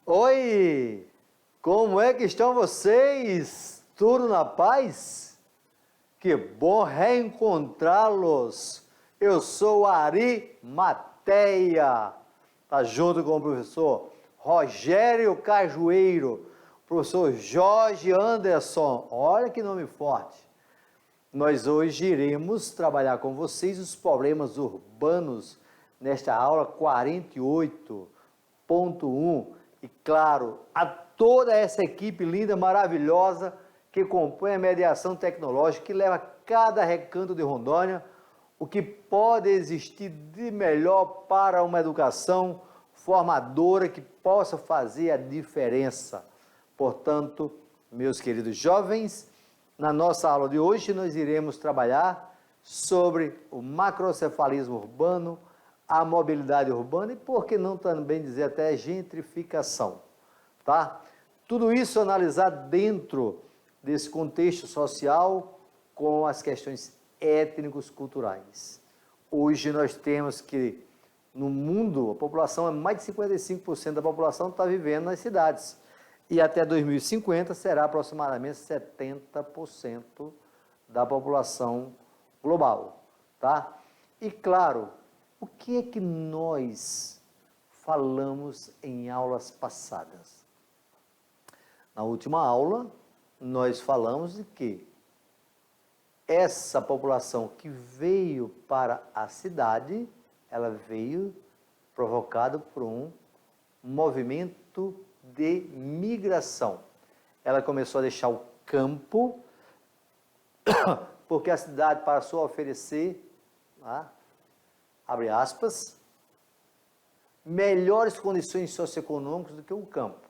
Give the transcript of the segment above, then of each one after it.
Oi! Como é que estão vocês? Tudo na paz? Que bom reencontrá-los! Eu sou Ari Mateia, tá junto com o professor Rogério Cajueiro, professor Jorge Anderson, olha que nome forte. Nós hoje iremos trabalhar com vocês os problemas urbanos nesta aula 48.1 e, claro, a toda essa equipe linda, maravilhosa que compõe a mediação tecnológica, que leva a cada recanto de Rondônia o que pode existir de melhor para uma educação formadora que possa fazer a diferença. Portanto, meus queridos jovens, na nossa aula de hoje nós iremos trabalhar sobre o macrocefalismo urbano, a mobilidade urbana e, por que não também dizer até gentrificação, tá? Tudo isso analisado dentro desse contexto social com as questões étnicos culturais. Hoje nós temos que, no mundo, a população, mais de 55% da população está vivendo nas cidades. E até 2050 será aproximadamente 70% da população global, tá? E claro, o que é que nós falamos em aulas passadas? Na última aula, nós falamos de que essa população que veio para a cidade, ela veio provocada por um movimento de migração. Ela começou a deixar o campo, porque a cidade passou a oferecer, abre aspas, melhores condições socioeconômicas do que o campo.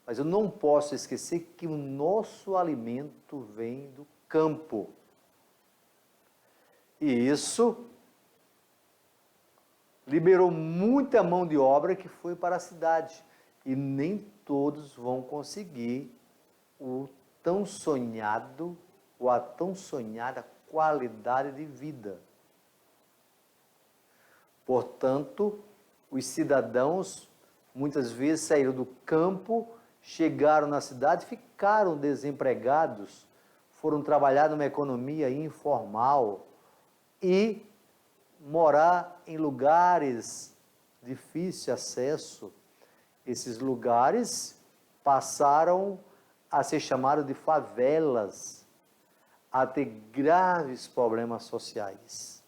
Mas eu não posso esquecer que o nosso alimento vem do campo. E isso liberou muita mão de obra que foi para a cidade. E nem todos vão conseguir o tão sonhado ou a tão sonhada qualidade de vida. Portanto, os cidadãos muitas vezes saíram do campo, chegaram na cidade, ficaram desempregados, foram trabalhar numa economia informal e morar em lugares de difícil acesso. Esses lugares passaram a ser chamados de favelas, a ter graves problemas sociais,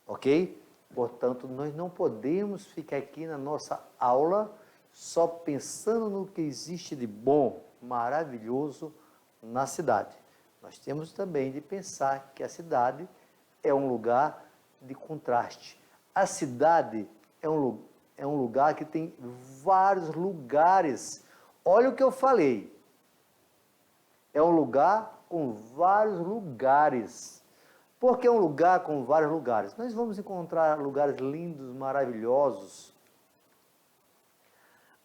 ok? Portanto, nós não podemos ficar aqui na nossa aula só pensando no que existe de bom, maravilhoso na cidade. Nós temos também de pensar que a cidade é um lugar de contraste. A cidade é um lugar que tem vários lugares. Olha o que eu falei. É um lugar com vários lugares. Por que um lugar com vários lugares? Nós vamos encontrar lugares lindos, maravilhosos,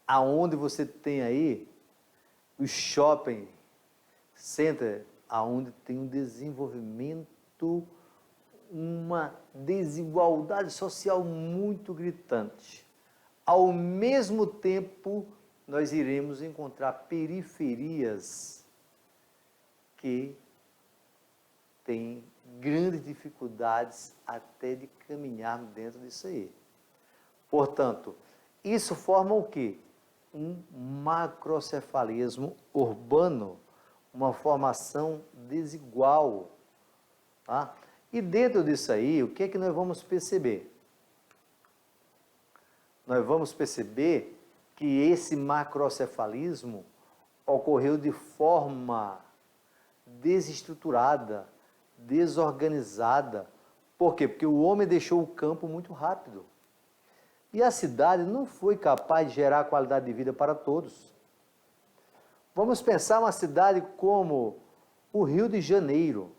aonde você tem aí o shopping center, aonde tem um desenvolvimento, uma desigualdade social muito gritante. Ao mesmo tempo, nós iremos encontrar periferias que têm grandes dificuldades até de caminhar dentro disso aí. Portanto, isso forma o quê? Um macrocefalismo urbano, uma formação desigual, tá? E dentro disso aí, o que é que nós vamos perceber? Nós vamos perceber que esse macrocefalismo ocorreu de forma desestruturada, desorganizada. Por quê? Porque o homem deixou o campo muito rápido. E a cidade não foi capaz de gerar qualidade de vida para todos. Vamos pensar uma cidade como o Rio de Janeiro.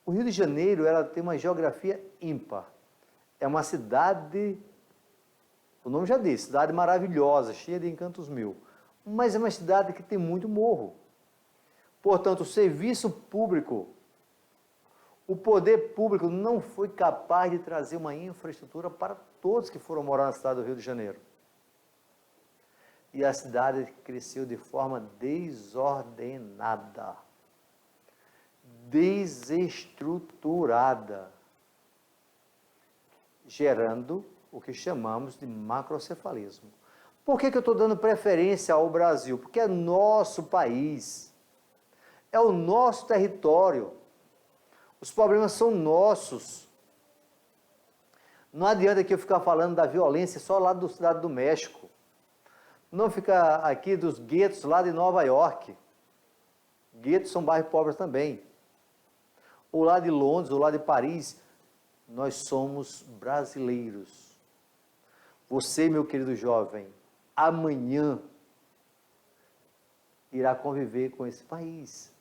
O Rio de Janeiro, ela tem uma geografia ímpar. É uma cidade, o nome já diz, cidade maravilhosa, cheia de encantos mil. Mas é uma cidade que tem muito morro. Portanto, o serviço público, o poder público não foi capaz de trazer uma infraestrutura para todos que foram morar na cidade do Rio de Janeiro. e a cidade cresceu de forma desordenada, desestruturada, gerando o que chamamos de macrocefalismo. Por que eu estou dando preferência ao Brasil? Porque é nosso país, é o nosso território, os problemas são nossos. Não adianta que eu ficar falando da violência só lá do Cidade do México, não ficar aqui dos guetos lá de Nova York. Guetos são bairros pobres também. Ou lá de Londres, ou lá de Paris. Nós somos brasileiros. Você, meu querido jovem, amanhã irá conviver com esse país.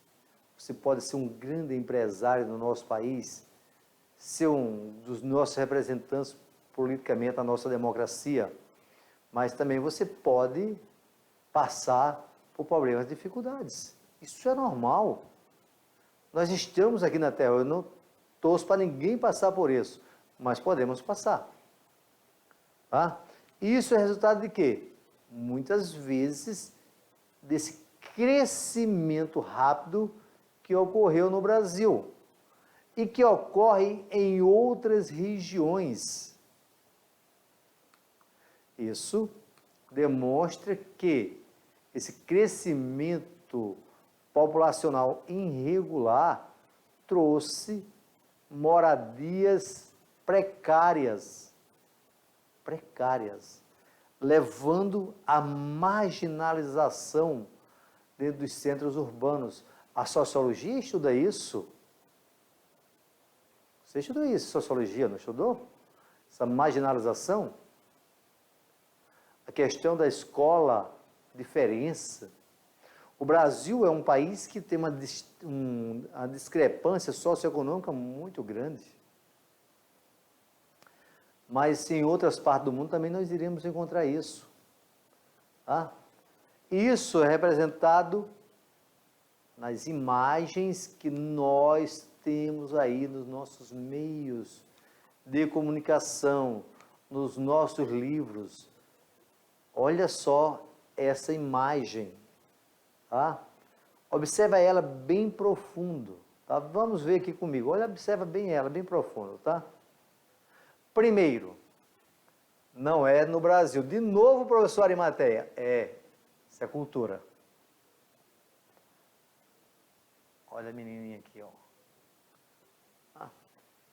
Você pode ser um grande empresário no nosso país, ser um dos nossos representantes politicamente da nossa democracia, mas também você pode passar por problemas e dificuldades. Isso é normal. Nós estamos aqui na Terra, eu não torço para ninguém passar por isso, mas podemos passar. Tá? Isso é resultado de quê? Muitas vezes desse crescimento rápido que ocorreu no Brasil e que ocorre em outras regiões. Isso demonstra que esse crescimento populacional irregular trouxe moradias precárias, levando à marginalização dentro dos centros urbanos. A sociologia estuda isso. Você estudou isso, sociologia, não estudou? Essa marginalização. A questão da escola, diferença. O Brasil é um país que tem uma discrepância socioeconômica muito grande. Mas em outras partes do mundo também nós iremos encontrar isso. Tá? Isso é representado nas imagens que nós temos aí nos nossos meios de comunicação, nos nossos livros. Olha só essa imagem, tá? Observa ela bem profundo, tá? Vamos ver aqui comigo. Olha, observa bem ela, bem profundo, tá? Primeiro, não é no Brasil. De novo, professor Arimateia, isso é cultura. Olha a menininha aqui, ó.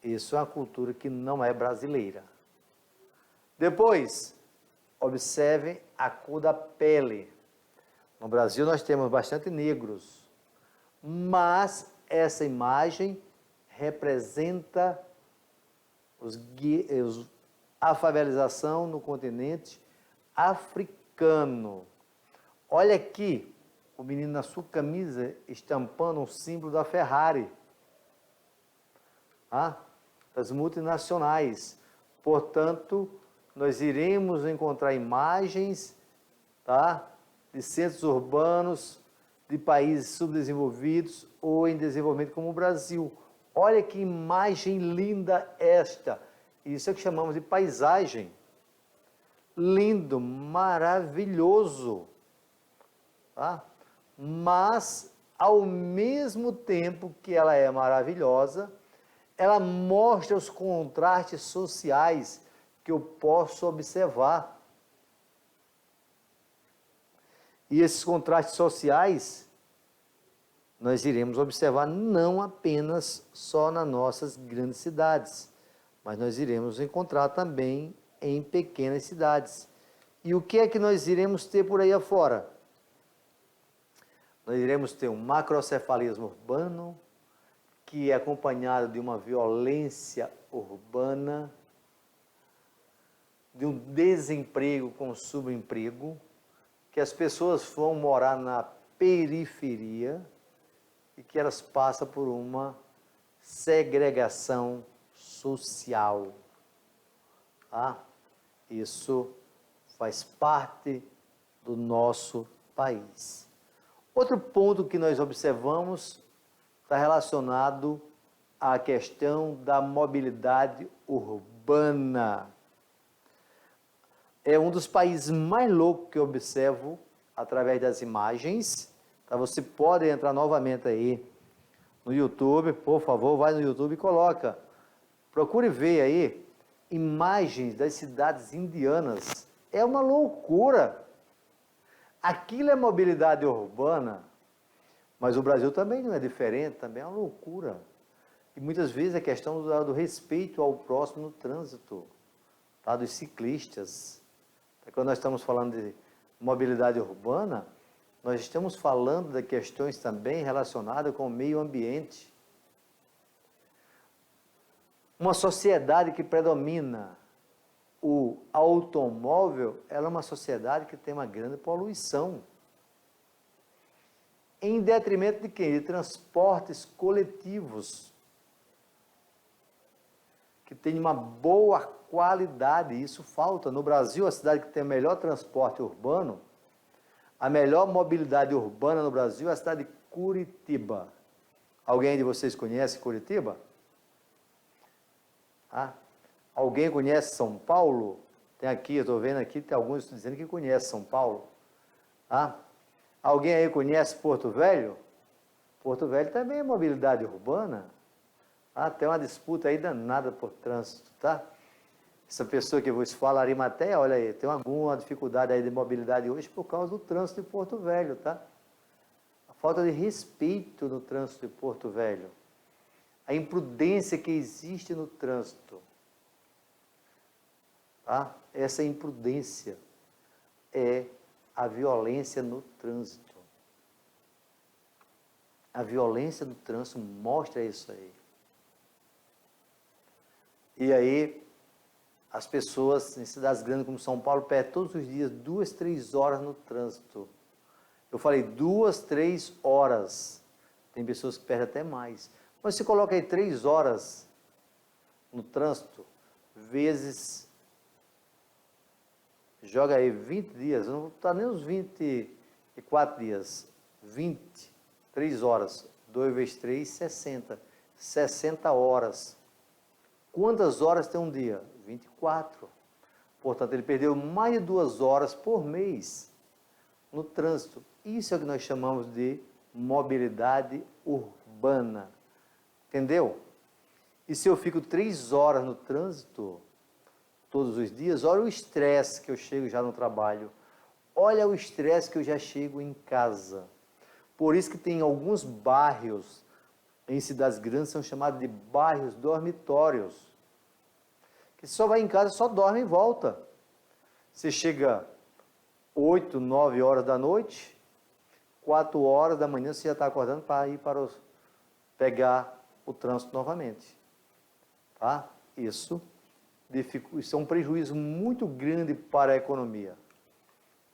Isso é uma cultura que não é brasileira. Depois, observe a cor da pele. No Brasil nós temos bastante negros, mas essa imagem representa a favelização no continente africano. Olha aqui, o menino na sua camisa estampando um símbolo da Ferrari, das multinacionais. Portanto, nós iremos encontrar imagens, de centros urbanos, de países subdesenvolvidos ou em desenvolvimento como o Brasil. Olha que imagem linda esta. Isso é o que chamamos de paisagem. Lindo, maravilhoso. Mas, ao mesmo tempo que ela é maravilhosa, ela mostra os contrastes sociais que eu posso observar. E esses contrastes sociais, nós iremos observar não apenas só nas nossas grandes cidades, mas nós iremos encontrar também em pequenas cidades. E o que é que nós iremos ter por aí afora? Nós iremos ter um macrocefalismo urbano, que é acompanhado de uma violência urbana, de um desemprego com subemprego, que as pessoas vão morar na periferia e que elas passam por uma segregação social. Isso faz parte do nosso país. Outro ponto que nós observamos está relacionado à questão da mobilidade urbana. é um dos países mais loucos que eu observo através das imagens. Tá? Você pode entrar novamente aí no YouTube, por favor, vai no YouTube e coloca. Procure ver aí imagens das cidades indianas. É uma loucura. Aquilo é mobilidade urbana, mas o Brasil também não é diferente, também é uma loucura. E muitas vezes a questão do respeito ao próximo no trânsito, tá? Dos ciclistas. Quando nós estamos falando de mobilidade urbana, nós estamos falando de questões também relacionadas com o meio ambiente. Uma sociedade que predomina o automóvel, ela é uma sociedade que tem uma grande poluição. Em detrimento de quem? De transportes coletivos, que tem uma boa qualidade, isso falta. No Brasil, a cidade que tem o melhor transporte urbano, a melhor mobilidade urbana no Brasil é a cidade de Curitiba. Alguém de vocês conhece Curitiba? Ah, alguém conhece São Paulo? Tem aqui, eu estou vendo aqui, tem alguns dizendo que conhece São Paulo. Ah, alguém aí conhece Porto Velho? Porto Velho também é mobilidade urbana. Ah, tem uma disputa aí danada por trânsito, tá? Essa pessoa que vos fala, Arimateia, olha aí, tem alguma dificuldade aí de mobilidade hoje por causa do trânsito de Porto Velho, tá? A falta de respeito no trânsito de Porto Velho. A imprudência que existe no trânsito. Tá? Essa imprudência é a violência no trânsito. A violência no trânsito mostra isso aí. E aí, as pessoas em cidades grandes como São Paulo perdem todos os dias 2, 3 horas no trânsito. Eu falei 2, 3 horas. Tem pessoas que perdem até mais. Mas se coloca aí 3 horas no trânsito, vezes, joga aí 20 dias, não está nem os 24 dias, 20, 3 horas, 2 vezes 3, 60. 60 horas. Quantas horas tem um dia? 24. Portanto, ele perdeu mais de 2 horas por mês no trânsito. Isso é o que nós chamamos de mobilidade urbana. Entendeu? E se eu fico 3 horas no trânsito, todos os dias, olha o estresse que eu chego já no trabalho. Olha o estresse que eu já chego em casa. Por isso que tem alguns bairros em cidades grandes, são chamados de bairros dormitórios. Que só vai em casa, só dorme e volta. Você chega 8, 9 horas da noite, 4 horas da manhã você já está acordando para ir pegar o trânsito novamente. Tá? Isso é um prejuízo muito grande para a economia.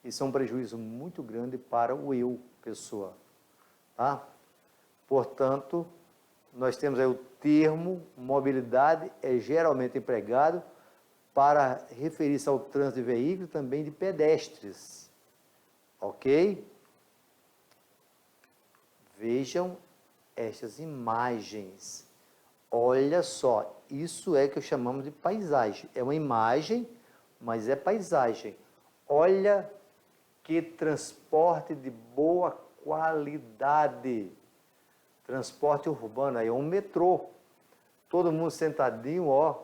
Isso é um prejuízo muito grande para o eu, pessoa. Tá? Portanto, nós temos aí o termo mobilidade, é geralmente empregado para referir-se ao trânsito de veículos, também de pedestres. Ok? Vejam estas imagens. Olha só, isso é que chamamos de paisagem. É uma imagem, mas é paisagem. Olha que transporte de boa qualidade. Transporte urbano, aí é um metrô. Todo mundo sentadinho, ó.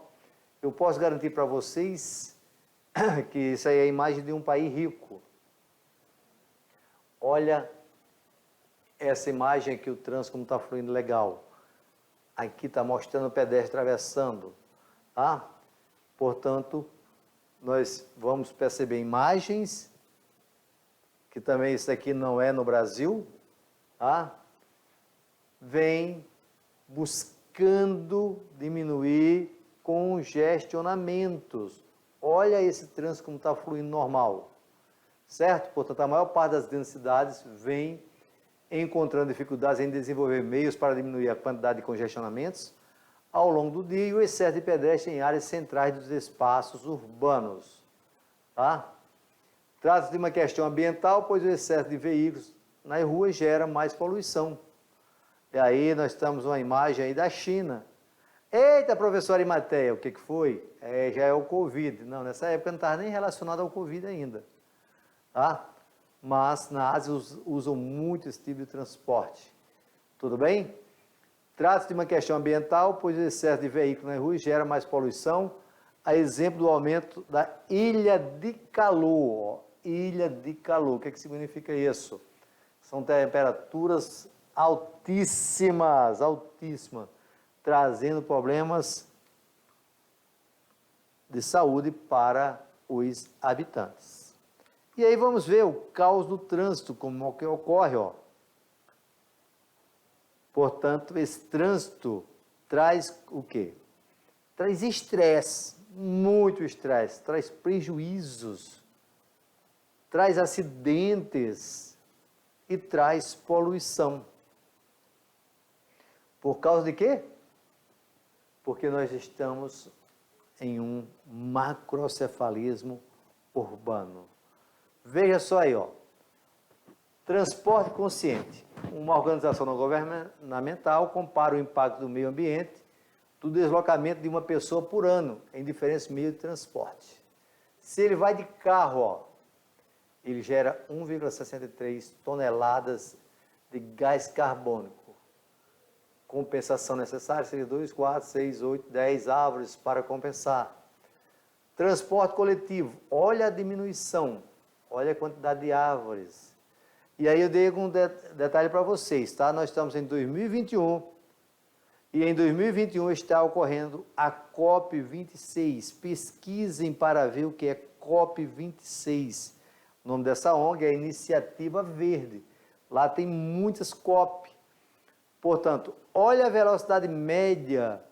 Eu posso garantir para vocês que isso aí é a imagem de um país rico. Olha essa imagem aqui, o trânsito como está fluindo legal. Aqui está mostrando o pedestre atravessando, tá? Portanto, nós vamos perceber imagens, que também isso aqui não é no Brasil, tá? Vem buscando diminuir congestionamentos. Olha esse trânsito como está fluindo normal, certo? Portanto, a maior parte das grandes cidades vem encontrando dificuldades em desenvolver meios para diminuir a quantidade de congestionamentos ao longo do dia e o excesso de pedestres em áreas centrais dos espaços urbanos. Tá? Trata-se de uma questão ambiental, pois o excesso de veículos nas ruas gera mais poluição. E aí nós estamos uma imagem aí da China. Eita, professor Arimateia, o que foi? Já é o Covid. Não, nessa época não estava nem relacionado ao Covid ainda. Tá? Mas na Ásia usam muito esse tipo de transporte. Tudo bem? Trata-se de uma questão ambiental, pois o excesso de veículos nas ruas gera mais poluição, a exemplo do aumento da ilha de calor. Ilha de calor, o que significa isso? São temperaturas altíssimas, altíssimas, trazendo problemas de saúde para os habitantes. E aí vamos ver o caos no trânsito, como que ocorre, ó. Portanto, esse trânsito traz o quê? Traz estresse, muito estresse, traz prejuízos, traz acidentes e traz poluição. Por causa de quê? Porque nós estamos em um macrocefalismo urbano. Veja só aí, ó. Transporte consciente. Uma organização não governamental compara o impacto do meio ambiente do deslocamento de uma pessoa por ano em diferentes meios de transporte. Se ele vai de carro, ó, ele gera 1,63 toneladas de gás carbônico. Compensação necessária seria 2, 4, 6, 8, 10 árvores para compensar. Transporte coletivo, olha a diminuição, olha a quantidade de árvores. E aí eu dei um detalhe para vocês, tá? Nós estamos em 2021 e em 2021 está ocorrendo a COP26. Pesquisem para ver o que é COP26. O nome dessa ONG é Iniciativa Verde. Lá tem muitas COP. Portanto, olha a velocidade média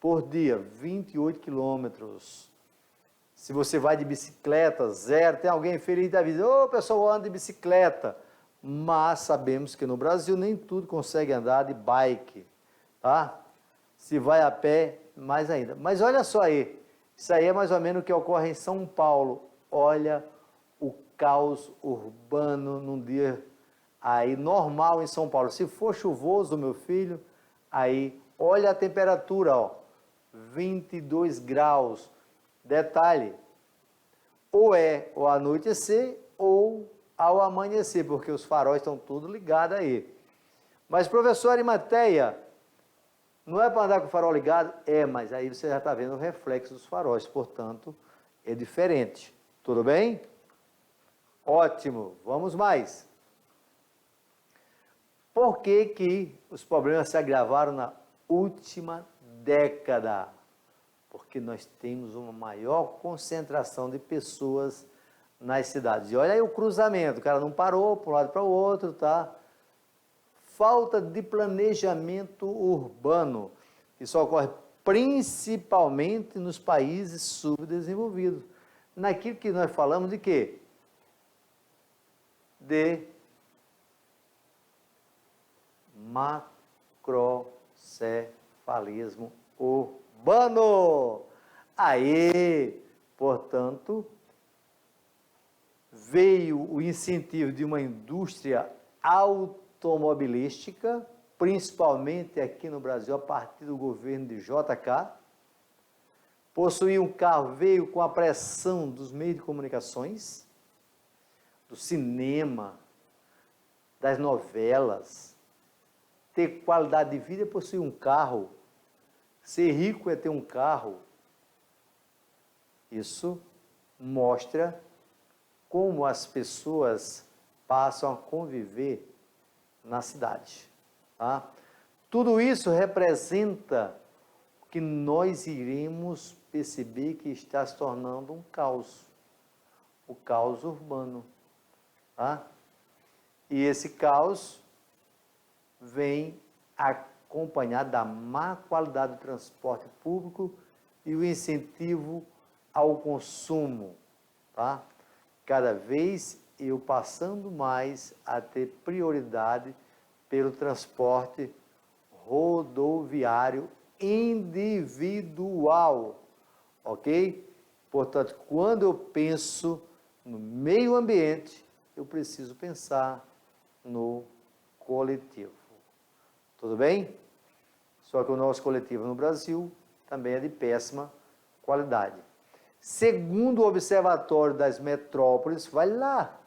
por dia, 28 quilômetros. Se você vai de bicicleta, zero, tem alguém feliz da vida, ô, pessoal, anda de bicicleta. Mas sabemos que no Brasil nem tudo consegue andar de bike, tá? Se vai a pé, mais ainda. Mas olha só aí, isso aí é mais ou menos o que ocorre em São Paulo. Olha o caos urbano num dia aí normal em São Paulo. Se for chuvoso, meu filho, aí olha a temperatura, ó, 22 graus. Detalhe, ou é ao anoitecer ou ao amanhecer, porque os faróis estão tudo ligados aí. Mas, professor Arimateia, não é para andar com o farol ligado? É, mas aí você já está vendo o reflexo dos faróis, portanto, é diferente. Tudo bem? Ótimo, vamos mais. Por que que os problemas se agravaram na última década? Porque nós temos uma maior concentração de pessoas nas cidades. E olha aí o cruzamento, o cara não parou para um lado para o outro, tá? Falta de planejamento urbano. Isso ocorre principalmente nos países subdesenvolvidos. Naquilo que nós falamos de quê? De macrocefalismo urbano. Aí, portanto, veio o incentivo de uma indústria automobilística, principalmente aqui no Brasil, a partir do governo de JK. Possuir um carro veio com a pressão dos meios de comunicações, do cinema, das novelas. Ter qualidade de vida é possuir um carro. Ser rico é ter um carro. Isso mostra como as pessoas passam a conviver na cidade. Tá? Tudo isso representa o que nós iremos perceber que está se tornando um caos. O caos urbano. Tá? E esse caos vem acompanhado da má qualidade do transporte público e o incentivo ao consumo, tá? Cada vez eu passando mais a ter prioridade pelo transporte rodoviário individual, ok? Portanto, quando eu penso no meio ambiente, eu preciso pensar no coletivo. Tudo bem? Só que o nosso coletivo no Brasil também é de péssima qualidade. Segundo o Observatório das Metrópoles, vai lá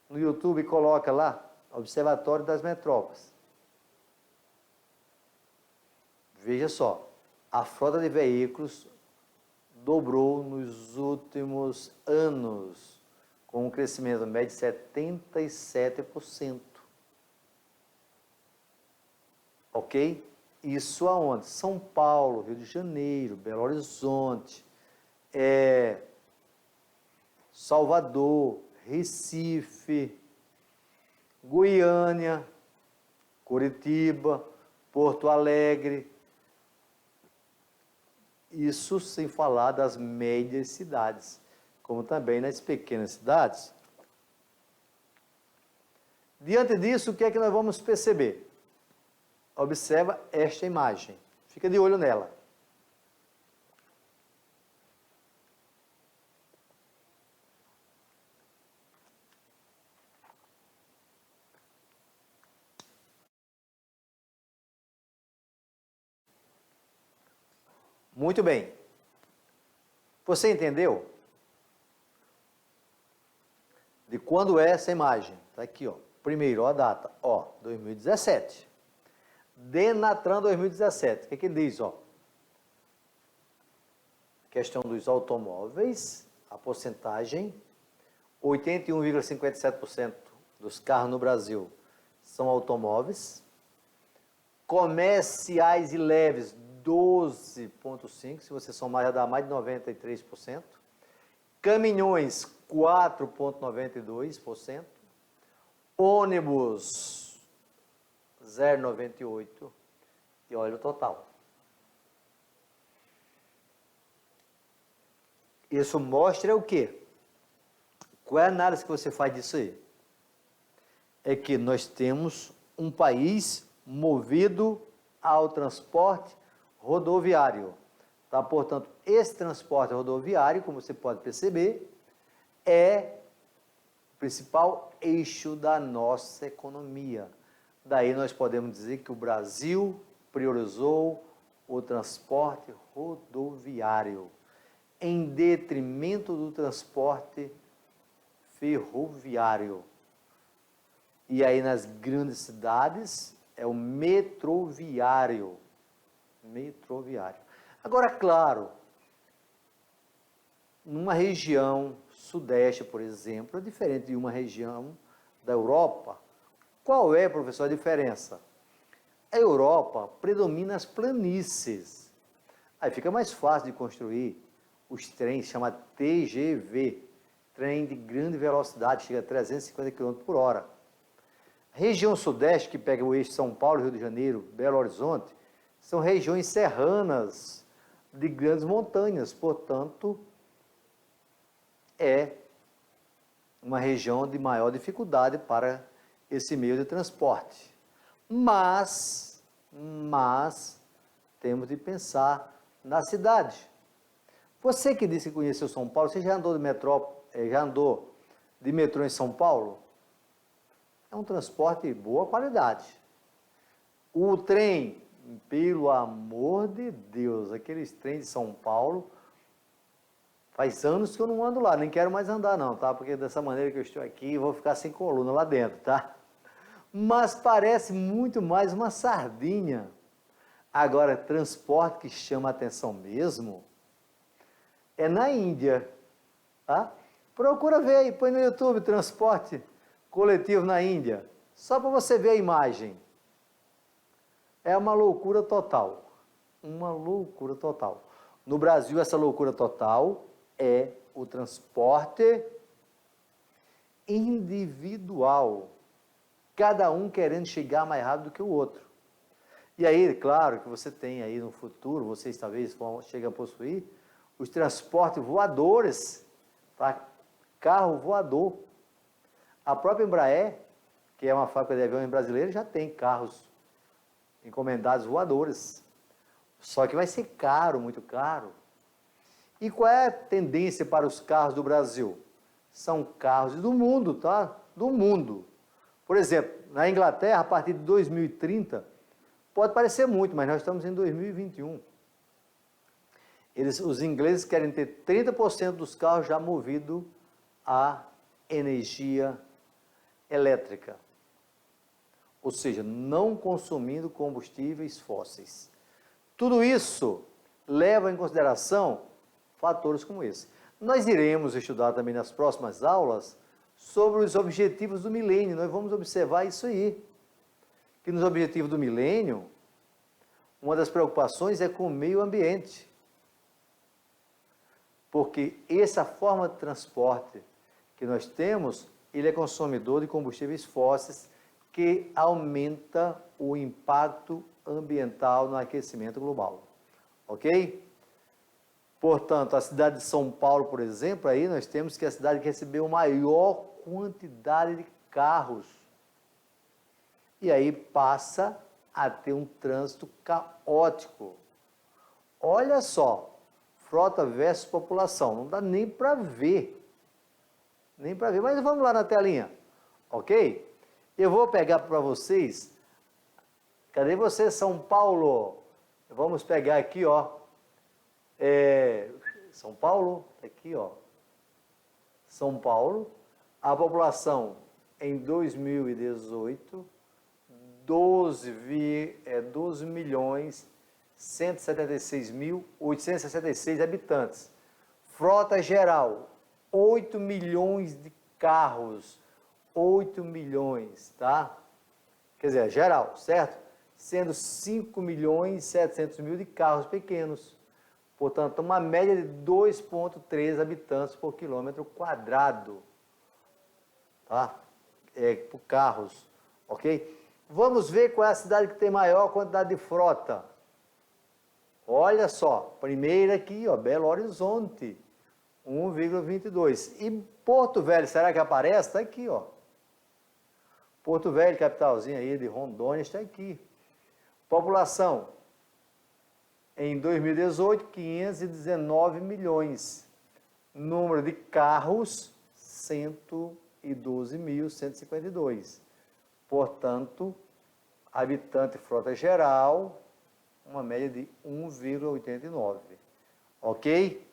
no YouTube e coloca lá, Observatório das Metrópoles. Veja só, a frota de veículos dobrou nos últimos anos, com um crescimento médio de 77%. Ok? Isso aonde? São Paulo, Rio de Janeiro, Belo Horizonte, Salvador, Recife, Goiânia, Curitiba, Porto Alegre. Isso sem falar das médias cidades, como também nas pequenas cidades. Diante disso, o que é que nós vamos perceber? Observa esta imagem. Fica de olho nela. Muito bem. Você entendeu? De quando é essa imagem? Está aqui, ó. Primeiro, ó, a data. Ó, 2017. Denatran 2017. O que ele diz, ó? Questão dos automóveis, a porcentagem, 81,57% dos carros no Brasil são automóveis. Comerciais e leves, 12,5%, se você somar já dá mais de 93%. Caminhões, 4,92%. Ônibus, 0,98%. E olha o total. Isso mostra o quê? Qual é a análise que você faz disso aí? É que nós temos um país movido ao transporte rodoviário. Tá? Portanto, esse transporte rodoviário, como você pode perceber, é o principal eixo da nossa economia. Daí nós podemos dizer que o Brasil priorizou o transporte rodoviário em detrimento do transporte ferroviário. E aí nas grandes cidades é o metroviário. Metroviário. Agora, claro, numa região sudeste, por exemplo, é diferente de uma região da Europa. Qual é, professor, a diferença? A Europa predomina as planícies. Aí fica mais fácil de construir os trens, chama TGV, trem de grande velocidade, chega a 350 km por hora. A região sudeste, que pega o eixo São Paulo, Rio de Janeiro, Belo Horizonte, são regiões serranas de grandes montanhas, portanto, é uma região de maior dificuldade para esse meio de transporte. Mas temos de pensar na cidade. Você que disse que conheceu São Paulo, você já andou de metrô em São Paulo? É um transporte de boa qualidade. O trem, pelo amor de Deus, aqueles trens de São Paulo, faz anos que eu não ando lá, nem quero mais andar não, tá? Porque dessa maneira que eu estou aqui, eu vou ficar sem coluna lá dentro, tá? Mas parece muito mais uma sardinha. Agora, transporte que chama a atenção mesmo é na Índia, tá? Procura ver aí, põe no YouTube, transporte coletivo na Índia, só para você ver a imagem. É uma loucura total, uma loucura total. No Brasil, essa loucura total é o transporte individual, cada um querendo chegar mais rápido que o outro. E aí, claro que você tem aí no futuro, vocês talvez vão chegar a possuir, os transportes voadores, tá? Carro voador. A própria Embraer, que é uma fábrica de aviões brasileira, já tem carros encomendados voadores. Só que vai ser caro, muito caro. E qual é a tendência para os carros do Brasil? São carros do mundo, tá? Do mundo. Por exemplo, na Inglaterra, a partir de 2030, Pode parecer muito, mas nós estamos em 2021. Os ingleses querem ter 30% dos carros já movidos a energia elétrica, ou seja, não consumindo combustíveis fósseis. Tudo isso leva em consideração fatores como esse. Nós iremos estudar também nas próximas aulas sobre os objetivos do milênio. Nós vamos observar isso aí, que nos objetivos do milênio, uma das preocupações é com o meio ambiente, porque essa forma de transporte que nós temos, ele é consumidor de combustíveis fósseis, que aumenta o impacto ambiental no aquecimento global, ok? Portanto, a cidade de São Paulo, por exemplo, aí nós temos que é a cidade que recebeu maior quantidade de carros, e aí passa a ter um trânsito caótico. Olha só, frota versus população, não dá nem para ver, mas vamos lá na telinha, ok? Eu vou pegar para vocês, cadê você, São Paulo? Vamos pegar aqui, ó, São Paulo, aqui, ó, São Paulo, a população em 2018, 12.176.866 habitantes. Frota geral, 8 milhões de carros, 8 milhões, tá? Quer dizer, geral, certo? Sendo 5.700.000 de carros pequenos. Portanto, uma média de 2,3 habitantes por quilômetro quadrado, tá? Por carros, ok? Vamos ver qual é a cidade que tem maior quantidade de frota. Olha só, primeira aqui, ó, Belo Horizonte, 1,22. E Porto Velho, será que aparece? Está aqui, ó. Porto Velho, capitalzinha aí de Rondônia, está aqui. População, em 2018, 519 milhões. Número de carros, 112.152. Portanto, habitante frota geral, uma média de 1,89. Ok?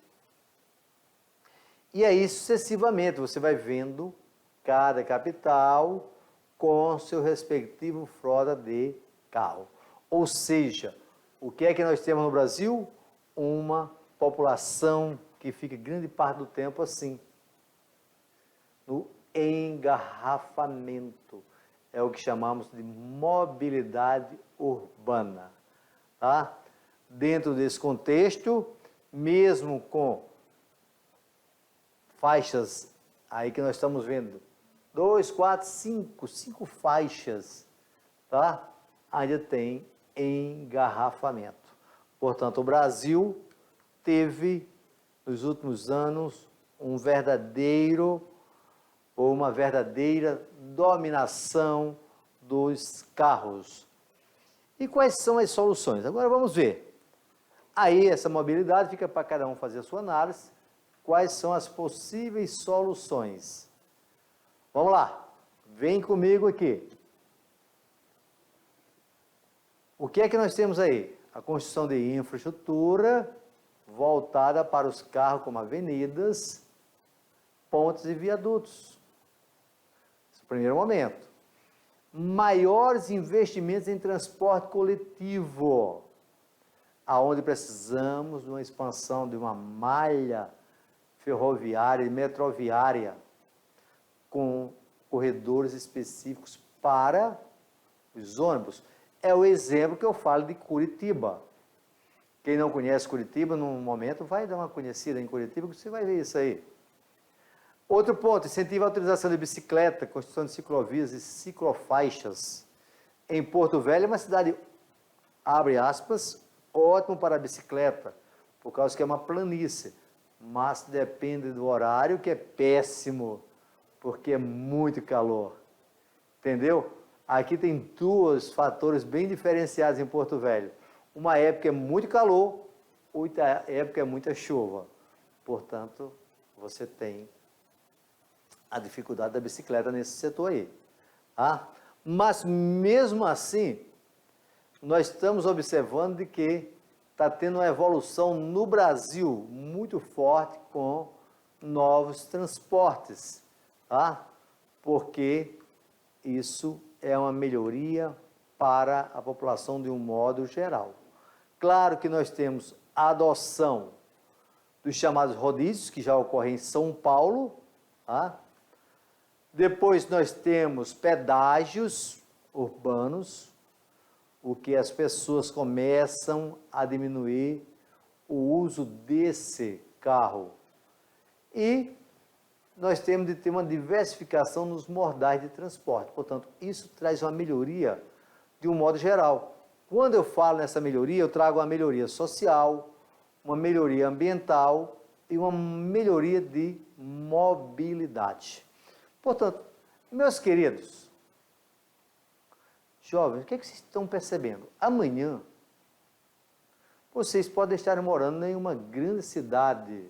E aí, sucessivamente, você vai vendo cada capital com seu respectivo frota de carro. Ou seja, o que é que nós temos no Brasil? Uma população que fica grande parte do tempo assim, no engarrafamento. É o que chamamos de mobilidade urbana, tá? Dentro desse contexto, mesmo com faixas, aí que nós estamos vendo, 2, 4, 5 faixas, tá? Ainda tem engarrafamento. Portanto, o Brasil teve, nos últimos anos, uma verdadeira dominação dos carros. E quais são as soluções? Agora vamos ver. Aí essa mobilidade fica para cada um fazer a sua análise. Quais são as possíveis soluções? Vamos lá, vem comigo aqui. O que é que nós temos aí? A construção de infraestrutura voltada para os carros, como avenidas, pontes e viadutos. Esse é o primeiro momento. Maiores investimentos em transporte coletivo, aonde precisamos de uma expansão de uma malha ferroviária e metroviária, com corredores específicos para os ônibus. É o exemplo que eu falo de Curitiba. Quem não conhece Curitiba, num momento, vai dar uma conhecida em Curitiba, que você vai ver isso aí. Outro ponto, incentiva a utilização de bicicleta, construção de ciclovias e ciclofaixas. Em Porto Velho, é uma cidade, abre aspas, ótimo para a bicicleta, por causa que é uma planície, mas depende do horário, que é péssimo, porque é muito calor. Entendeu? Aqui tem dois fatores bem diferenciados em Porto Velho. Uma época é muito calor, outra época é muita chuva. Portanto, você tem a dificuldade da bicicleta nesse setor aí. Tá? Mas, mesmo assim, nós estamos observando de que está tendo uma evolução no Brasil muito forte com novos transportes, tá? Porque isso é uma melhoria para a população de um modo geral. Claro que nós temos a adoção dos chamados rodízios, que já ocorrem em São Paulo, tá? Depois nós temos pedágios urbanos, o que as pessoas começam a diminuir o uso desse carro. E nós temos de ter uma diversificação nos modais de transporte. Portanto, isso traz uma melhoria de um modo geral. Quando eu falo nessa melhoria, eu trago uma melhoria social, uma melhoria ambiental e uma melhoria de mobilidade. Portanto, meus queridos jovens, o que é que vocês estão percebendo? Amanhã, vocês podem estar morando em uma grande cidade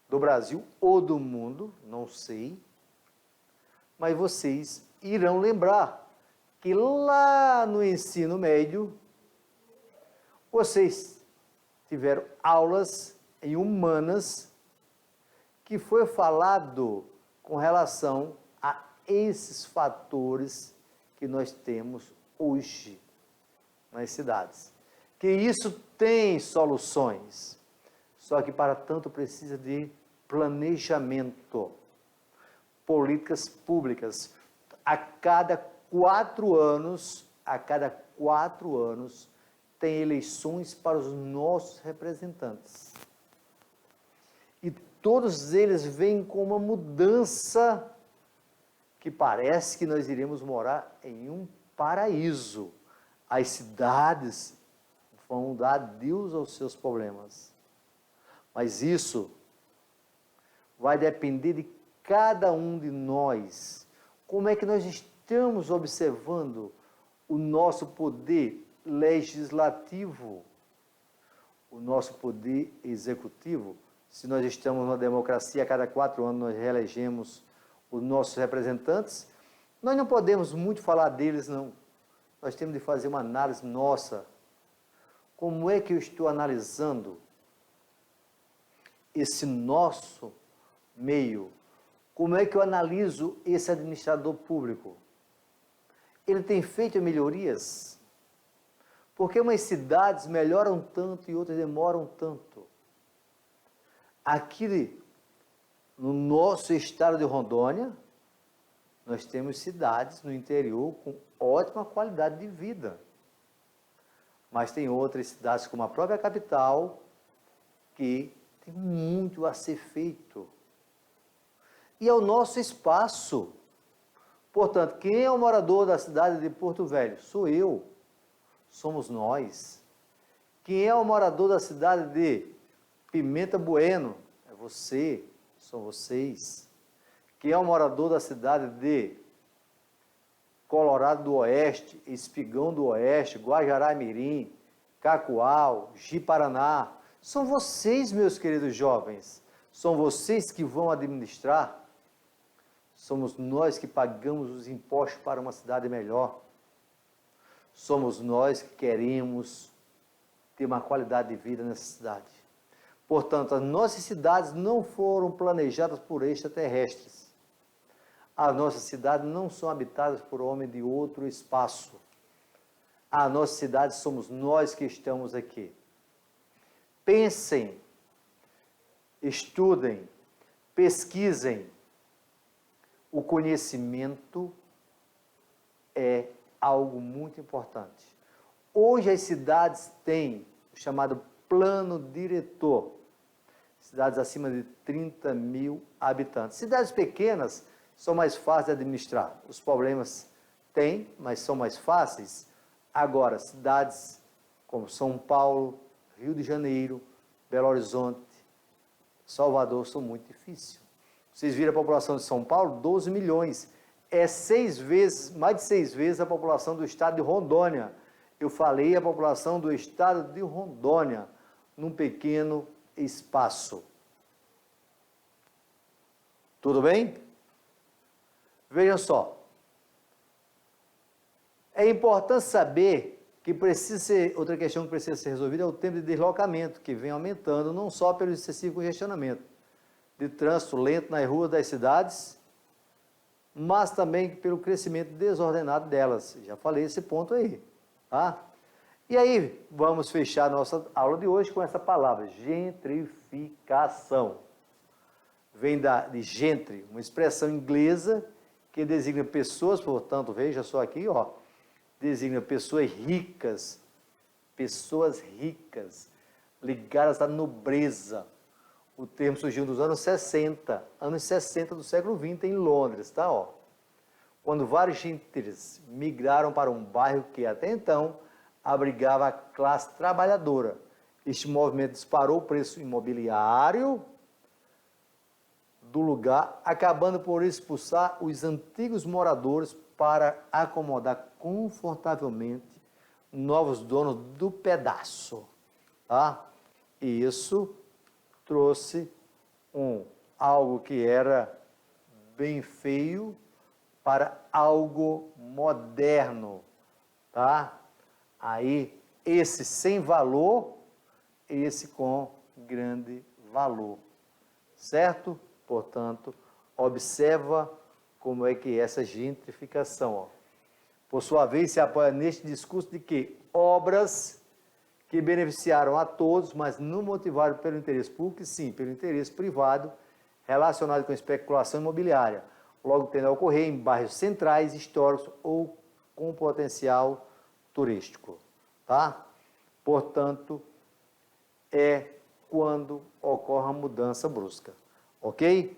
do Brasil ou do mundo, não sei, mas vocês irão lembrar que lá no ensino médio, vocês tiveram aulas em humanas que foi falado com relação a esses fatores que nós temos hoje nas cidades. Que isso tem soluções, só que para tanto precisa de planejamento, políticas públicas. A cada 4 anos, tem eleições para os nossos representantes. E todos eles vêm com uma mudança que parece que nós iremos morar em um paraíso. As cidades vão dar adeus aos seus problemas. Mas isso vai depender de cada um de nós. Como é que nós estamos observando o nosso poder legislativo, o nosso poder executivo? Se nós estamos numa democracia, a cada 4 anos nós reelegemos os nossos representantes, nós não podemos muito falar deles, não. Nós temos de fazer uma análise nossa. Como é que eu estou analisando esse nosso meio? Como é que eu analiso esse administrador público? Ele tem feito melhorias? Porque umas cidades melhoram tanto e outras demoram tanto. Aqui no nosso estado de Rondônia, nós temos cidades no interior com ótima qualidade de vida. Mas tem outras cidades, como a própria capital, que tem muito a ser feito. E é o nosso espaço. Portanto, quem é o morador da cidade de Porto Velho? Sou eu. Somos nós. Quem é o morador da cidade de Pimenta Bueno? É você. São vocês. Quem é o morador da cidade de Colorado do Oeste, Espigão do Oeste, Guajará-Mirim, Cacoal, Ji-Paraná? São vocês, meus queridos jovens. São vocês que vão administrar. Somos nós que pagamos os impostos para uma cidade melhor. Somos nós que queremos ter uma qualidade de vida nessa cidade. Portanto, as nossas cidades não foram planejadas por extraterrestres. As nossas cidades não são habitadas por homem de outro espaço. As nossas cidades somos nós que estamos aqui. Pensem, estudem, pesquisem. O conhecimento é algo muito importante. Hoje as cidades têm o chamado plano diretor. Cidades acima de 30 mil habitantes. Cidades pequenas são mais fáceis de administrar. Os problemas têm, mas são mais fáceis. Agora, cidades como São Paulo, Rio de Janeiro, Belo Horizonte, Salvador são muito difíceis. Vocês viram a população de São Paulo? 12 milhões. É mais de 6 vezes a população do estado de Rondônia. Eu falei a população do estado de Rondônia, num pequeno espaço. Tudo bem? Vejam só. É importante saber Outra questão que precisa ser resolvida é o tempo de deslocamento, que vem aumentando não só pelo excessivo congestionamento de trânsito lento nas ruas das cidades, mas também pelo crescimento desordenado delas. Já falei esse ponto aí, tá? E aí, vamos fechar nossa aula de hoje com essa palavra, gentrificação. Vem de gentry, uma expressão inglesa que designa pessoas, portanto, veja só aqui, ó, designa pessoas ricas, ligadas à nobreza. O termo surgiu nos anos 60 do século XX em Londres, tá, ó. Quando vários gentries migraram para um bairro que até então abrigava a classe trabalhadora. Este movimento disparou o preço imobiliário do lugar, acabando por expulsar os antigos moradores para acomodar confortavelmente novos donos do pedaço, tá? E isso trouxe algo que era bem feio para algo moderno, tá? Aí, esse sem valor, esse com grande valor, certo? Portanto, observa como é que é essa gentrificação, ó. Por sua vez, se apoia neste discurso de que obras que beneficiaram a todos, mas não motivaram pelo interesse público, e sim pelo interesse privado relacionado com especulação imobiliária, logo tendo a ocorrer em bairros centrais, históricos ou com potencial turístico, tá? Portanto, é quando ocorre a mudança brusca, ok?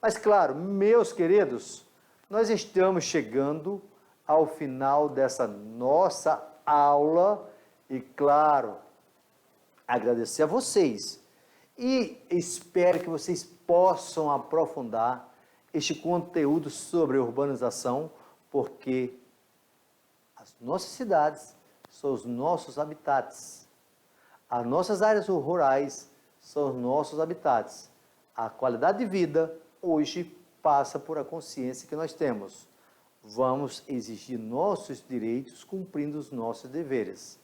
Mas claro, meus queridos, nós estamos chegando ao final dessa nossa aula e, claro, agradecer a vocês e espero que vocês possam aprofundar este conteúdo sobre urbanização, porque as nossas cidades são os nossos habitats, as nossas áreas rurais são os nossos habitats. A qualidade de vida hoje passa por a consciência que nós temos. Vamos exigir nossos direitos cumprindo os nossos deveres.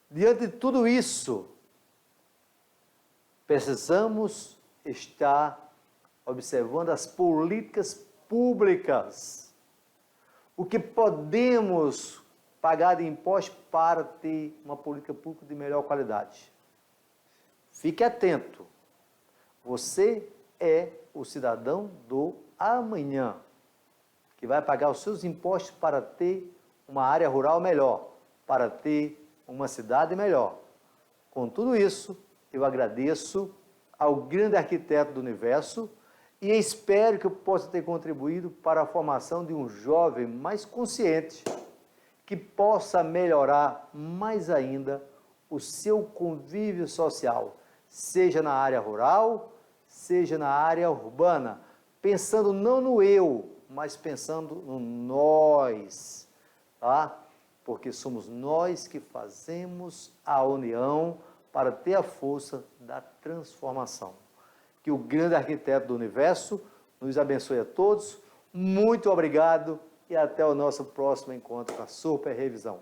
Diante de tudo isso, precisamos estar observando as políticas públicas. O que podemos pagar de impostos para ter uma política pública de melhor qualidade. Fique atento. Você é o cidadão do amanhã, que vai pagar os seus impostos para ter uma área rural melhor, para ter uma cidade melhor. Com tudo isso, eu agradeço ao grande arquiteto do universo e espero que eu possa ter contribuído para a formação de um jovem mais consciente, que possa melhorar mais ainda o seu convívio social, seja na área rural, seja na área urbana, pensando não no eu, mas pensando no nós, tá? Porque somos nós que fazemos a união para ter a força da transformação. Que o grande arquiteto do universo nos abençoe a todos. Muito obrigado e até o nosso próximo encontro com a Super Revisão.